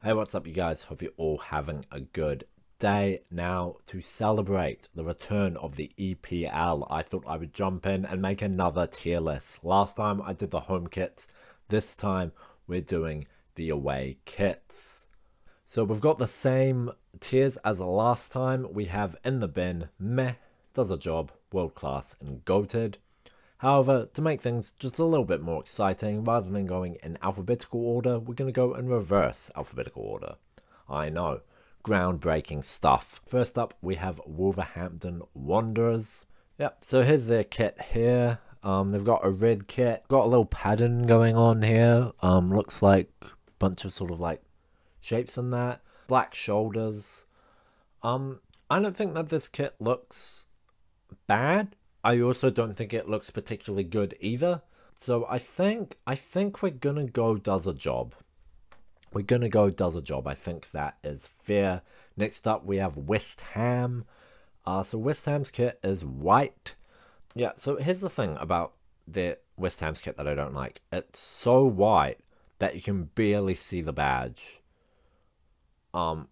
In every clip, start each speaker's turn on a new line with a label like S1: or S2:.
S1: Hey, what's up, you guys? Hope you're all having a good day. Now, to celebrate the return of the EPL, I thought I would jump in and make another tier list. Last time I did the home kits, this time we're doing the away kits. So we've got the same tiers as the last time. We have in the bin, meh, does a job, world class, and goated. However, to make things just a little bit more exciting, rather than going in alphabetical order, we're going to go in reverse alphabetical order. I know, groundbreaking stuff. First up, we have Wolverhampton Wanderers. Yep, so here's their kit here. They've got a red kit, got a little pattern going on here. Looks like a bunch of sort of like shapes in that. Black shoulders. I don't think that this kit looks bad. I also don't think it looks particularly good either. So I think we're gonna go does a job. We're gonna go does a job. I think that is fair. Next up we have West Ham. So West Ham's kit is white. Yeah, so here's the thing about the West Ham's kit that I don't like. It's so white that you can barely see the badge.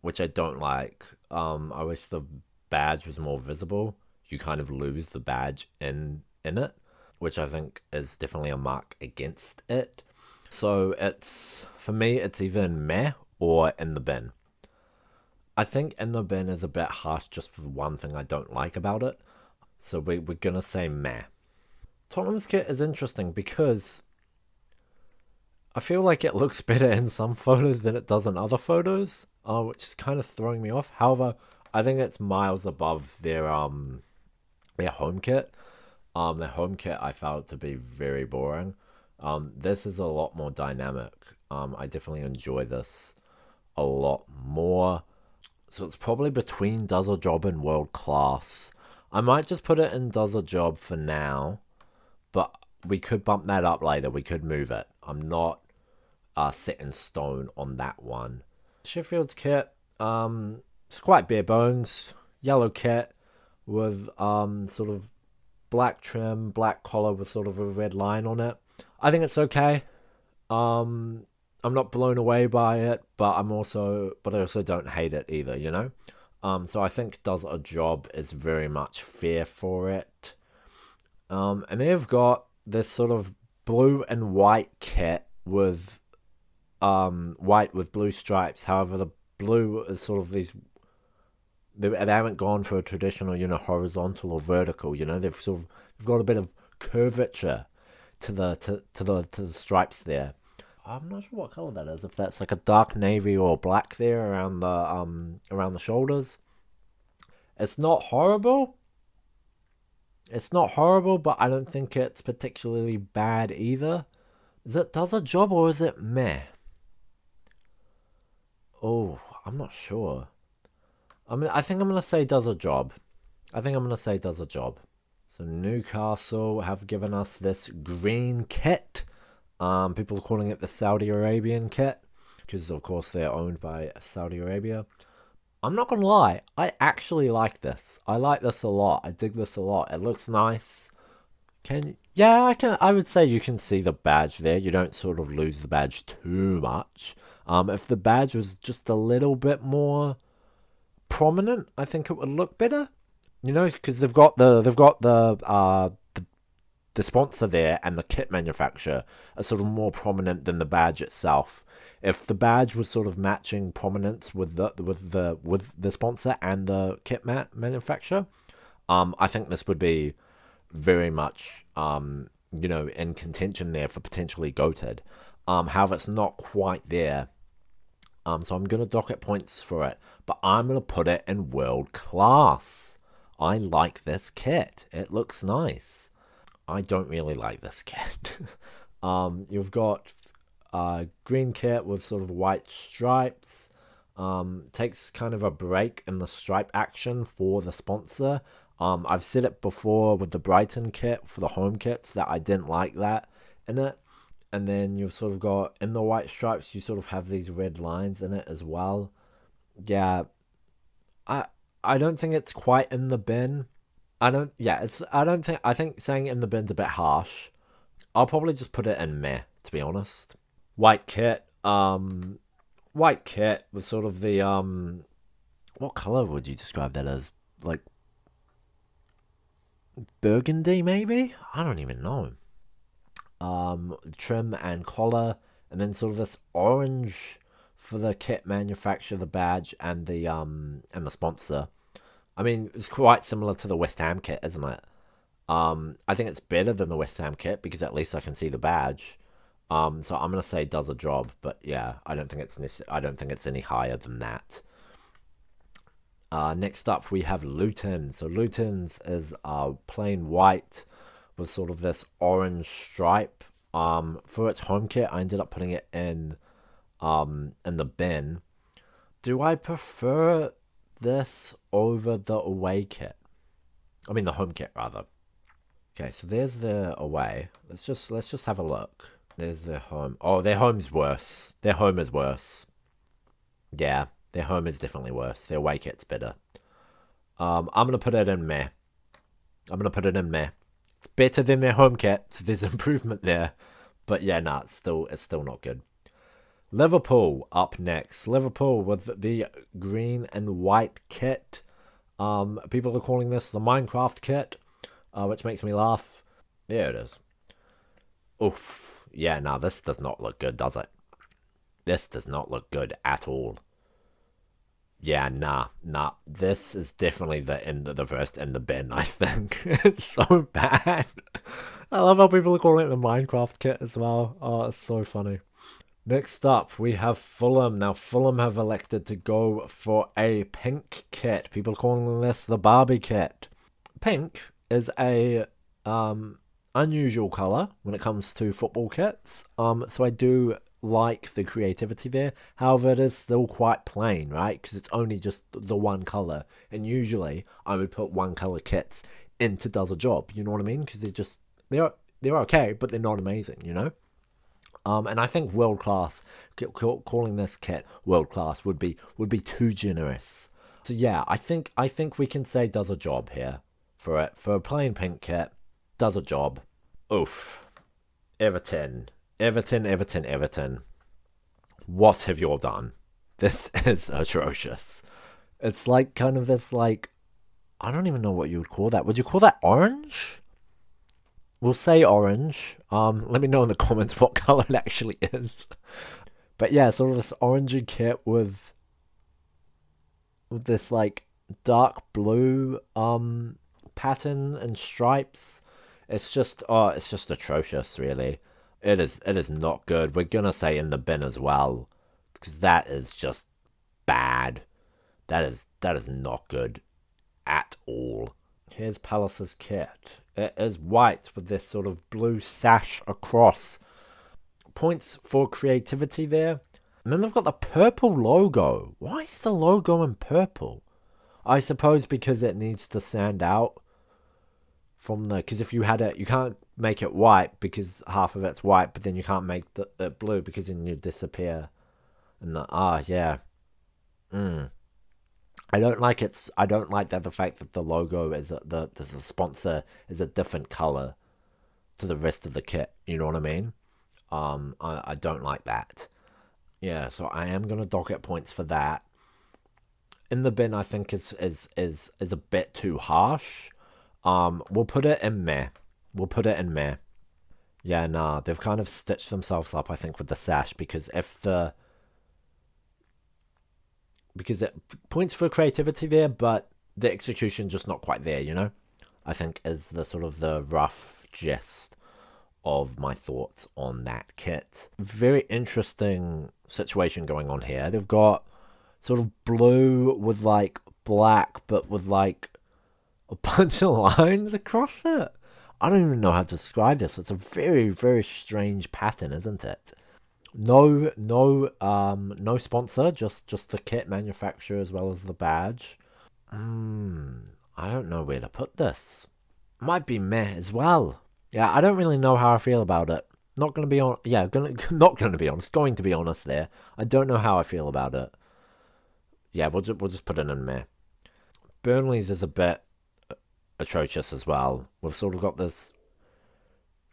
S1: Which I don't like. I wish the badge was more visible. You kind of lose the badge in it, which I think is definitely a mark against it. So it's, for me, it's either in meh or in the bin. I think in the bin is a bit harsh just for the one thing I don't like about it. So we're gonna say meh. Tottenham's kit is interesting because I feel like it looks better in some photos than it does in other photos, which is kind of throwing me off. However, I think it's miles above their home kit. Their home kit I found to be very boring. This is a lot more dynamic. I definitely enjoy this a lot more. So it's probably between does a job and world class. I might just put it in does a job for now, but we could bump that up later. We could move it. I'm not set in stone on that one. Sheffield's kit, it's quite bare bones. Yellow kit with sort of black trim, black collar with sort of a red line on it. I think it's okay. I'm not blown away by it, but I also don't hate it either, you know? So I think does a job is very much fair for it. And they've got this sort of blue and white kit with white with blue stripes. However, the blue is sort of these. They haven't gone for a traditional, horizontal or vertical. They've got a bit of curvature to the stripes there. I'm not sure what color that is. If that's like a dark navy or black there around the shoulders. It's not horrible. It's not horrible, but I don't think it's particularly bad either. Is it does a job or is it meh? Oh, I'm not sure. I think I'm gonna say does a job. I think I'm gonna say does a job. So Newcastle have given us this green kit. People are calling it the Saudi Arabian kit because, of course, they're owned by Saudi Arabia. I'm not gonna lie, I actually like this. I like this a lot. I dig this a lot. It looks nice. Yeah, I can. I would say you can see the badge there. You don't sort of lose the badge too much. If the badge was just a little bit more prominent, I think it would look better. Because they've got the sponsor there and the kit manufacturer are sort of more prominent than the badge itself. If the badge was sort of matching prominence with the sponsor and the kit manufacturer, I think this would be very much in contention there for potentially goated. However, it's not quite there. So I'm gonna dock it points for it, but I'm gonna put it in world class. I like this kit. It looks nice. I don't really like this kit. You've got green kit with sort of white stripes. Takes kind of a break in the stripe action for the sponsor. I've said it before with the Brighton kit for the home kits that I didn't like that in it. And then you've sort of got in the white stripes, you sort of have these red lines in it as well. Yeah, I I don't think it's quite in the bin. I think saying in the bin's a bit harsh. I'll probably just put it in meh, to be honest. White kit, white kit with sort of the what color would you describe that as? Like burgundy, maybe? I don't even know. Trim and collar, and then sort of this orange for the kit manufacturer, the badge, and the sponsor. I mean, it's quite similar to the West Ham kit, isn't it? I think it's better than the West Ham kit because at least I can see the badge. So I'm gonna say does a job, but yeah, I don't think it's any higher than that. Next up, we have Luton. So Luton's is plain white with sort of this orange stripe. For its home kit, I ended up putting it in the bin. Do I prefer this over the away kit? I mean the home kit rather. Okay, so there's the away. Let's just have a look. There's their home. Oh, their home's worse. Their home is worse. Yeah, their home is definitely worse. Their away kit's better. I'm gonna put it in meh. It's better than their home kit, so there's improvement there. But yeah, nah, it's still not good. Liverpool up next. Liverpool with the green and white kit. People are calling this the Minecraft kit, which makes me laugh. There it is. Oof. Yeah, nah, this does not look good, does it? This does not look good at all. Yeah, nah. This is definitely the first in the bin, I think. It's so bad. I love how people are calling it the Minecraft kit as well. Oh, it's so funny. Next up, we have Fulham. Now, Fulham have elected to go for a pink kit. People are calling this the Barbie kit. Pink is a unusual color when it comes to football kits. So I do like the creativity there. However, it is still quite plain, right? Because it's only just the one color, and usually I would put one color kits into does a job. You know what I mean? Because they're okay, but they're not amazing. You know. And I think world class, calling this kit world class would be too generous. So yeah, I think we can say does a job here for a plain pink kit. Does a job. Oof. Everton. What have you all done? This is atrocious. It's like kind of this like, I don't even know what you would call that. Would you call that orange? We'll say orange. Let me know in the comments what color it actually is. But yeah, sort of this orangey kit with this like dark blue pattern and stripes. It's just atrocious, really. It is not good. We're gonna say in the bin as well, because that is just bad. That is not good at all. Here's Palace's kit. It is white with this sort of blue sash across. Points for creativity there. And then they've got the purple logo. Why is the logo in purple? I suppose because it needs to stand out from because if you had it, you can't make it white because half of it's white, but then you can't make it blue because then you disappear. And yeah. I don't like that the fact that the logo is the sponsor is a different color to the rest of the kit. You know what I mean? I don't like that. Yeah, so I am gonna dock it points for that. In the bin, I think is a bit too harsh. We'll put it in meh. Yeah, nah, they've kind of stitched themselves up, I think, with the sash because it points for creativity there, but the execution just not quite there, you know? I think is the sort of the rough gist of my thoughts on that kit. Very interesting situation going on here. They've got sort of blue with like black, but with like a bunch of lines across it. I don't even know how to describe this. It's a very, very strange pattern, isn't it? No sponsor, just the kit manufacturer as well as the badge. I don't know where to put this. Might be meh as well. Yeah, I don't really know how I feel about it. Not gonna be on. Yeah, not gonna be honest. Going to be honest there. I don't know how I feel about it. Yeah, we'll just put it in meh. Burnley's is a bit atrocious as well. We've sort of got this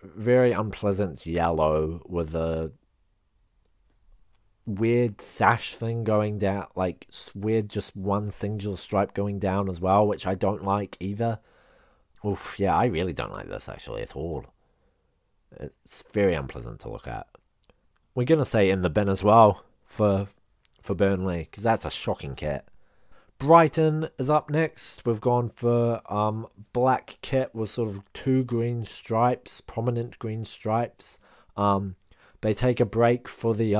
S1: very unpleasant yellow with a weird sash thing going down, like weird just one single stripe going down as well, which I don't like either. Oof, yeah, I really don't like this actually at all. It's very unpleasant to look at. We're gonna say in the bin as well for Burnley, because that's a shocking kit. Brighton is up next. We've gone for black kit with sort of two green stripes, prominent green stripes. They take a break for the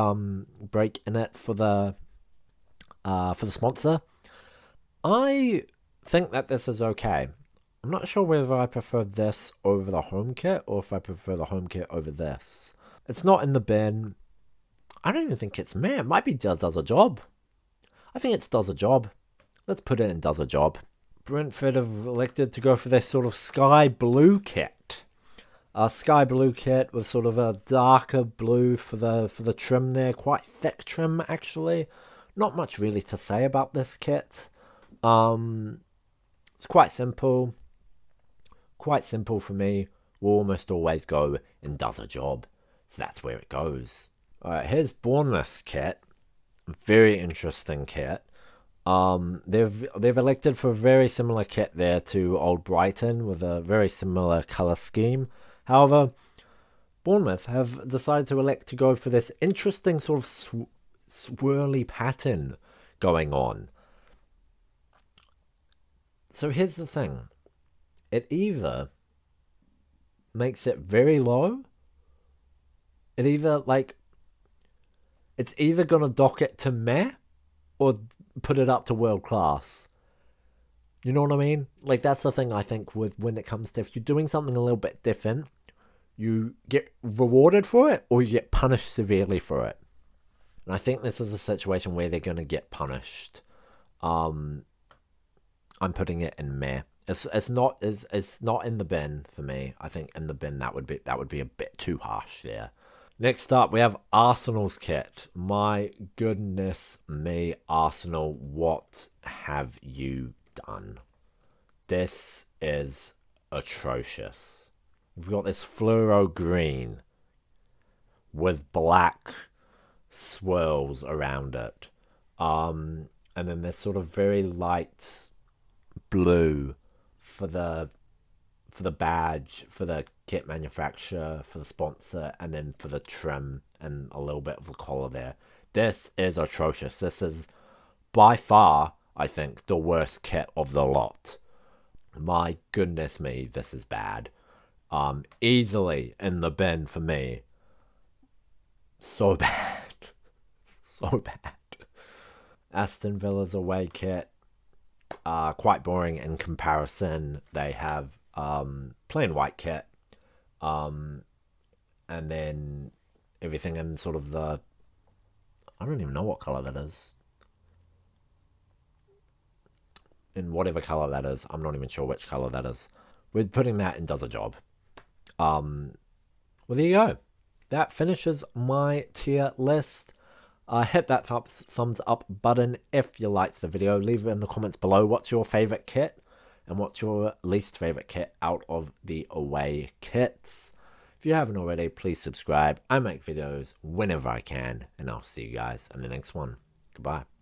S1: break in it for the sponsor. I think that this is okay. I'm not sure whether I prefer this over the home kit or if I prefer the home kit over this. It's not in the bin. I don't even think it's meh. It might be does a job. I think it does a job. Let's put it in does a job. Brentford have elected to go for this sort of sky blue kit. A sky blue kit with sort of a darker blue for the trim there. Quite thick trim actually. Not much really to say about this kit. It's quite simple. Quite simple for me. We'll almost always go and does a job. So that's where it goes. Alright, here's Bournemouth's kit. Very interesting kit. They've elected for a very similar kit there to Old Brighton with a very similar colour scheme. However, Bournemouth have decided to elect to go for this interesting sort of swirly pattern going on. So here's the thing. It either makes it very low. It's either going to dock it to meh or put it up to world class. You know what I mean? Like, that's the thing I think with when it comes to if you're doing something a little bit different, you get rewarded for it or you get punished severely for it. And I think this is a situation where they're going to get punished. I'm putting it in meh. It's not in the bin for me. I think in the bin that would be a bit too harsh there. Next up, we have Arsenal's kit. My goodness me, Arsenal, what have you done? This is atrocious. We've got this fluoro green with black swirls around it. And then this sort of very light blue for the badge, for the kit manufacturer, for the sponsor, and then for the trim and a little bit of the collar there. This is atrocious. This is by far, I think, the worst kit of the lot. My goodness me, this is bad. Easily in the bin for me. So bad. So bad. Aston Villa's away kit. Quite boring in comparison. They have plain white kit, and then everything in sort of the, I don't even know what color that is. In whatever color that is, I'm not even sure which color that is. We're putting that in does a job. Well, there you go. That finishes my tier list. Hit that thumbs up button if you liked the video. Leave it in the comments below. What's your favorite kit? And what's your least favorite kit out of the away kits? If you haven't already, please subscribe. I make videos whenever I can. And I'll see you guys in the next one. Goodbye.